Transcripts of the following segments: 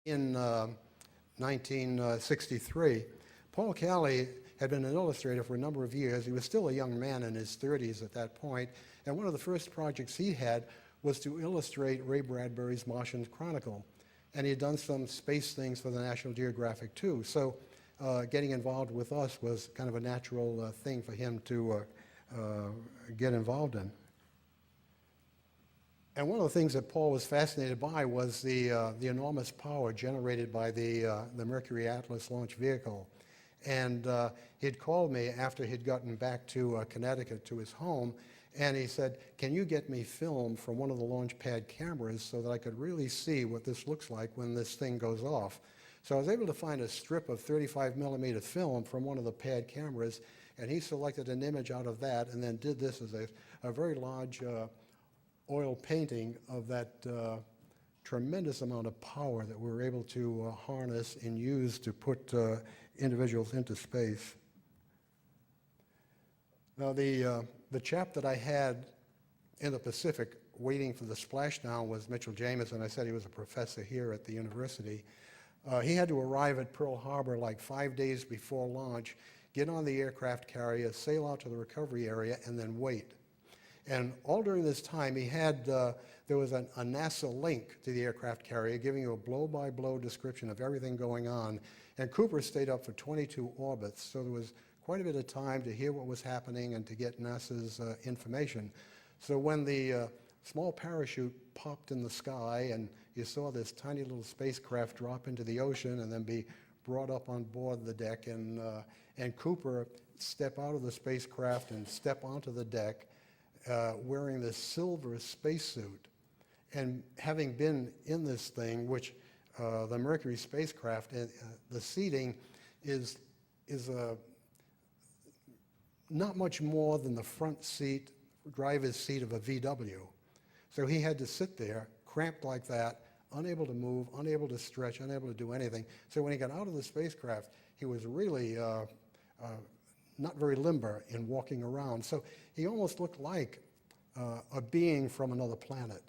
In 1963, Paul Kelly had been an illustrator for a number of years. He was still a young man in his 30s at that point, and one of the first projects he had was to illustrate Ray Bradbury's Martian Chronicle. And he had done some space things for the National Geographic too. So getting involved with us was kind of a natural thing for him to get involved in. And one of the things that Paul was fascinated by was the enormous power generated by the Mercury Atlas launch vehicle. And he'd called me after he'd gotten back to Connecticut to his home, and he said, "Can you get me film from one of the launch pad cameras so that I could really see what this looks like when this thing goes off?" So I was able to find a strip of 35 millimeter film from one of the pad cameras, and he selected an image out of that and then did this as a very large oil painting of that tremendous amount of power that we were able to harness and use to put individuals into space. Now the chap that I had in the Pacific waiting for the splashdown was Mitchell Jameson. I said he was a professor here at the university. He had to arrive at Pearl Harbor like 5 days before launch, get on the aircraft carrier, sail out to the recovery area, and then wait. And all during this time, he had, there was a NASA link to the aircraft carrier giving you a blow-by-blow description of everything going on. And Cooper stayed up for 22 orbits, so there was quite a bit of time to hear what was happening and to get NASA's information. So when the small parachute popped in the sky and you saw this tiny little spacecraft drop into the ocean and then be brought up on board the deck, and Cooper step out of the spacecraft and step onto the deck, wearing this silver spacesuit, and having been in this thing, which the Mercury spacecraft, the seating is not much more than the front seat, driver's seat of a VW. So he had to sit there, cramped like that, unable to move, unable to stretch, unable to do anything. So when he got out of the spacecraft, he was really not very limber in walking around. So he almost looked like a being from another planet.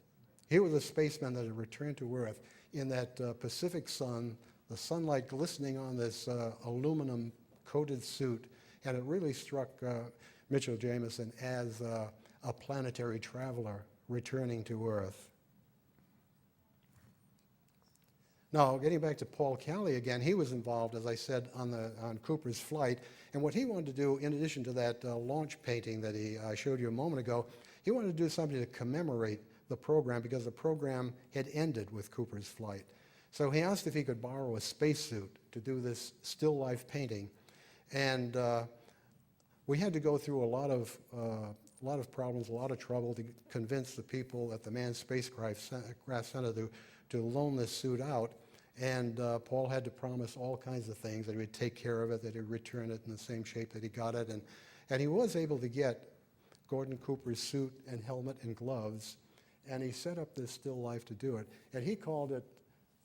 He was a spaceman that had returned to Earth in that Pacific sun, the sunlight glistening on this aluminum coated suit, and it really struck Mitchell Jameson as a planetary traveler returning to Earth. Now, getting back to Paul Kelly again, he was involved, as I said, on Cooper's flight. And what he wanted to do, in addition to that launch painting that I showed you a moment ago, he wanted to do something to commemorate the program because the program had ended with Cooper's flight. So he asked if he could borrow a spacesuit to do this still life painting. And we had to go through a lot of problems, a lot of trouble to convince the people at the Manned Spacecraft Center to loan this suit out. And Paul had to promise all kinds of things, that he would take care of it, that he would return it in the same shape that he got it. And he was able to get Gordon Cooper's suit and helmet and gloves, and he set up this still life to do it. And he called it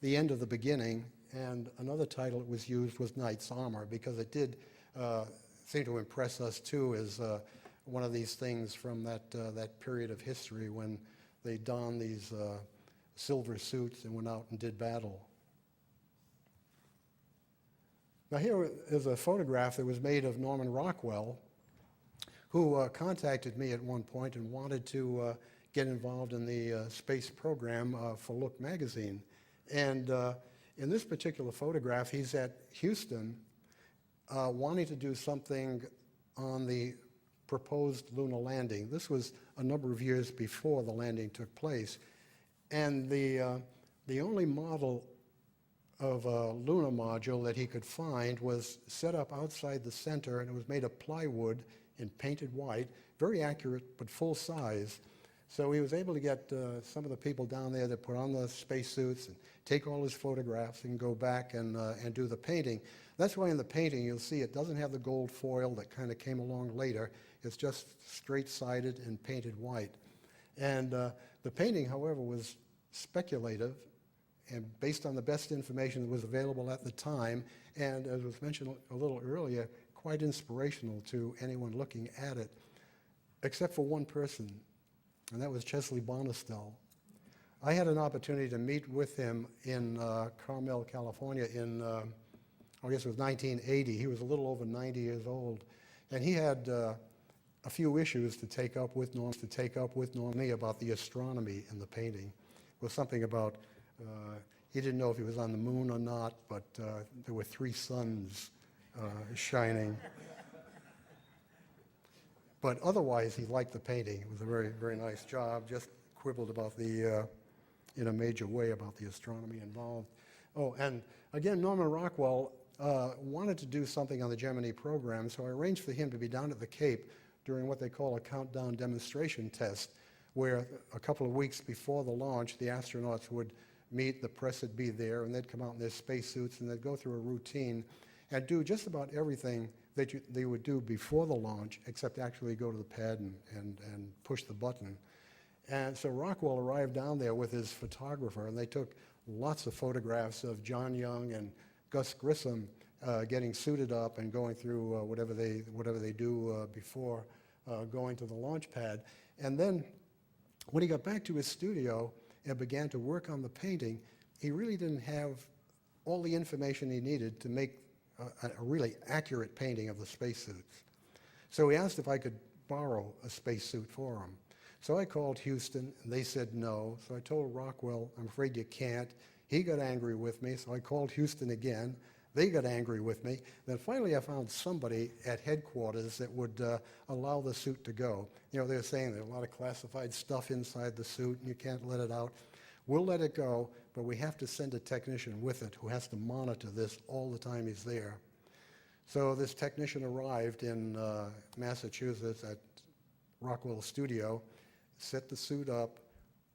The End of the Beginning, and another title it was used was Knight's Armor, because it did seem to impress us too as one of these things from that period of history when they donned these silver suits and went out and did battle. Now here is a photograph that was made of Norman Rockwell, who contacted me at one point and wanted to get involved in the space program for Look magazine. And in this particular photograph, he's at Houston wanting to do something on the proposed lunar landing. This was a number of years before the landing took place. And the only model of a lunar module that he could find was set up outside the center, and it was made of plywood and painted white, very accurate but full size. So he was able to get some of the people down there that put on the spacesuits and take all his photographs and go back and do the painting. That's why in the painting you'll see it doesn't have the gold foil that kind of came along later. It's just straight-sided and painted white. And the painting, however, was speculative and based on the best information that was available at the time, and as was mentioned a little earlier, quite inspirational to anyone looking at it, except for one person, and that was Chesley Bonestell. I had an opportunity to meet with him in Carmel, California in, I guess it was 1980. He was a little over 90 years old. And he had a few issues to take up with Norman about the astronomy in the painting. It was something about, he didn't know if he was on the moon or not, but there were 3 suns shining. But otherwise, he liked the painting. It was a very, very nice job. Just quibbled about the, in a major way, about the astronomy involved. Oh, and again, Norman Rockwell wanted to do something on the Gemini program, so I arranged for him to be down at the Cape during what they call a countdown demonstration test, where a couple of weeks before the launch, the astronauts would meet, the press would be there, and they'd come out in their spacesuits, and they'd go through a routine and do just about everything that they would do before the launch, except actually go to the pad and push the button. And so Rockwell arrived down there with his photographer, and they took lots of photographs of John Young and Gus Grissom getting suited up and going through whatever they do before going to the launch pad. And then when he got back to his studio and began to work on the painting, he really didn't have all the information he needed to make a really accurate painting of the spacesuits. So he asked if I could borrow a spacesuit for him. So I called Houston, and they said no. So I told Rockwell, I'm afraid you can't. He got angry with me, so I called Houston again. They got angry with me. Then finally I found somebody at headquarters that would allow the suit to go. You know, they were saying there's a lot of classified stuff inside the suit, and you can't let it out. We'll let it go, but we have to send a technician with it who has to monitor this all the time he's there. So this technician arrived in Massachusetts at Rockwell's studio, set the suit up.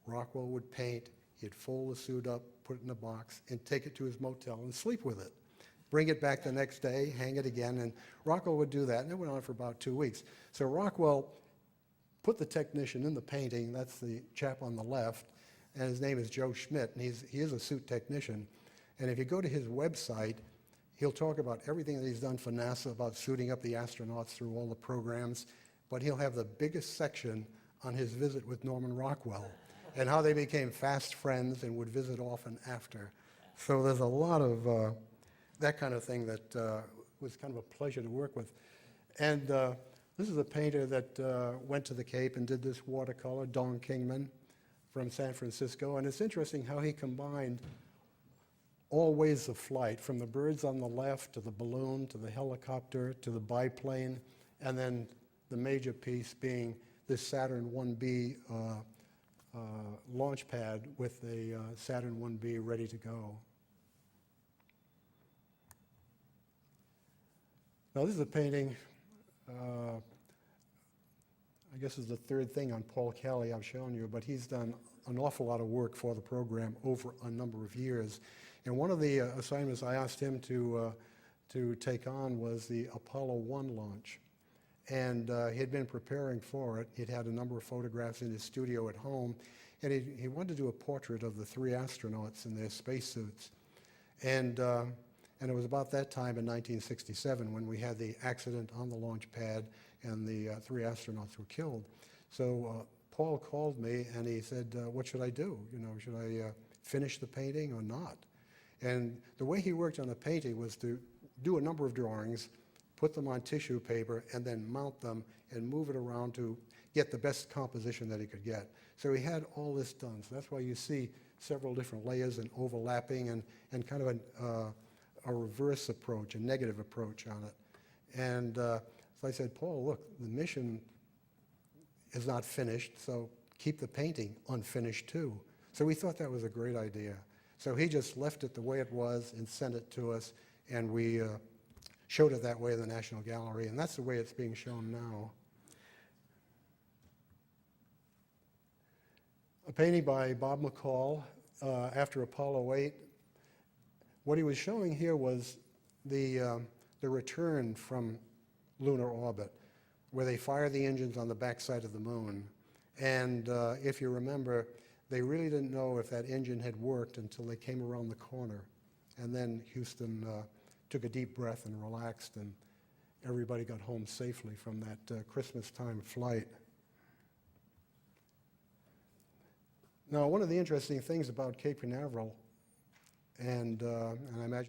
Rockwell would paint. He'd fold the suit up, put it in a box, and take it to his motel and sleep with it. Bring it back the next day, hang it again, and Rockwell would do that, and it went on for about 2 weeks. So Rockwell put the technician in the painting. That's the chap on the left, and his name is Joe Schmidt, and he is a suit technician. And if you go to his website, he'll talk about everything that he's done for NASA, about suiting up the astronauts through all the programs, but he'll have the biggest section on his visit with Norman Rockwell and how they became fast friends and would visit often after. So there's a lot of that kind of thing that was kind of a pleasure to work with. And this is a painter that went to the Cape and did this watercolor, Don Kingman from San Francisco. And it's interesting how he combined all ways of flight, from the birds on the left to the balloon to the helicopter to the biplane, and then the major piece being this Saturn 1B launch pad with a Saturn 1B ready to go. Now this is a painting, I guess is the third thing on Paul Kelly I've shown you, but he's done an awful lot of work for the program over a number of years. And one of the assignments I asked him to take on was the Apollo 1 launch. And he had been preparing for it. He'd had a number of photographs in his studio at home, and he wanted to do a portrait of the 3 astronauts in their spacesuits. And it was about that time in 1967 when we had the accident on the launch pad and the 3 astronauts were killed. So Paul called me and he said, what should I do? You know, should I finish the painting or not? And the way he worked on the painting was to do a number of drawings, put them on tissue paper, and then mount them and move it around to get the best composition that he could get. So he had all this done. So that's why you see several different layers and overlapping and kind of a reverse approach, a negative approach on it. And so I said, Paul, look, the mission is not finished, so keep the painting unfinished too. So we thought that was a great idea. So he just left it the way it was and sent it to us, and we showed it that way in the National Gallery, and that's the way it's being shown now. A painting by Bob McCall after Apollo 8. What he was showing here was the return from lunar orbit, where they fire the engines on the backside of the moon. And if you remember, they really didn't know if that engine had worked until they came around the corner. And then Houston took a deep breath and relaxed, and everybody got home safely from that Christmas time flight. Now, one of the interesting things about Cape Canaveral, and I imagine